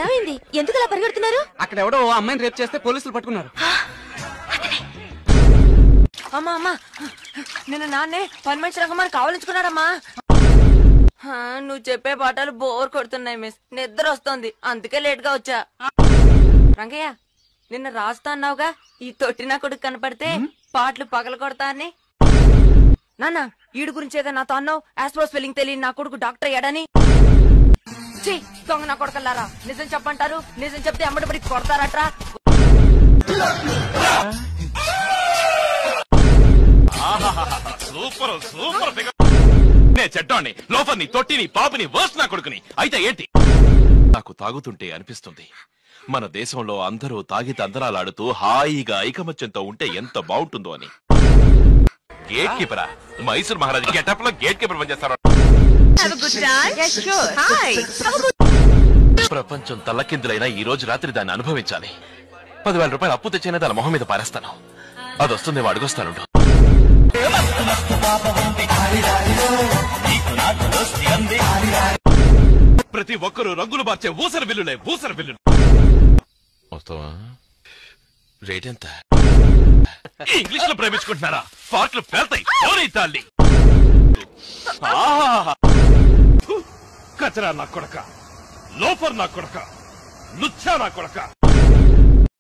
ఏమైంది? ఎందుకు అలా పరిగెడుతున్నారు? అక్కడ ఎవడో అమ్మాయిని రేప్ చేస్తే పోలీసులు పట్టుకున్నారు. అమ్మా అమ్మా, నిన్న నాన్నే పని మనిషి రకమని కావాలించుకున్నాడమ్మా. నువ్వు చెప్పే పాటలు బోర్ కొడుతున్నాయి మిస్, నిద్ర వస్తుంది, అందుకే లేట్ గా వచ్చా. రంగయ్య, నిన్న రాస్తా అన్నావుగా ఈ తొట్టి నా కొడుకు కనపడితే పాటలు పగల కొడతా అని. నాన్న, ఈడు గురించేగా నాతో అన్నావు ఆస్ట్రో స్పెల్లింగ్ తెలియని నా కొడుకు డాక్టర్ అయ్యాడని. దొంగ నా కొడకల్లారా, నిజం చెప్పంటారు, నిజం చెప్తే అమ్మడిపడి కొడతారట్రా. Super super. నే చెడ్డాన్ని, లోఫర్ని, తొట్టిని, పాపిని, వర్స్ నా కొడుకుని. అయితే ఏంటి? నాకు తాగుతుంటే అనిపిస్తుంది మన దేశంలో అందరూ తాగి తందరాలాడుతూ హాయిగా ఐకమత్యంతో ఉంటే ఎంత బాగుంటుందో అని. గేట్ కీపరా? మైసూర్ మహారాజు గెటప్ లో గేట్ కీపర్ పనిచేస్తారు. ప్రపంచం తల్లకిందులైనా ఈ రోజు రాత్రి దాన్ని అనుభవించాలి. 10,000 రూపాయలు అప్పు తెచ్చైనా దాని మొహం మీద పారేస్తాను. అది వస్తుంది, అడుగొస్తాను. ప్రతి ఒక్కరూ రంగులు మార్చే ఊసర బిల్లులే, ఊసర బిల్లులు. వస్తావా? రేట్ ఎంత? ఇంగ్లీష్ లో ప్రేమించుకుంటున్నారా? పాటలు పేల్తాయి. తల్లి కచరా నా కొడక, లోఫర్ నా కొడక, లుచ్చా నా కొడక.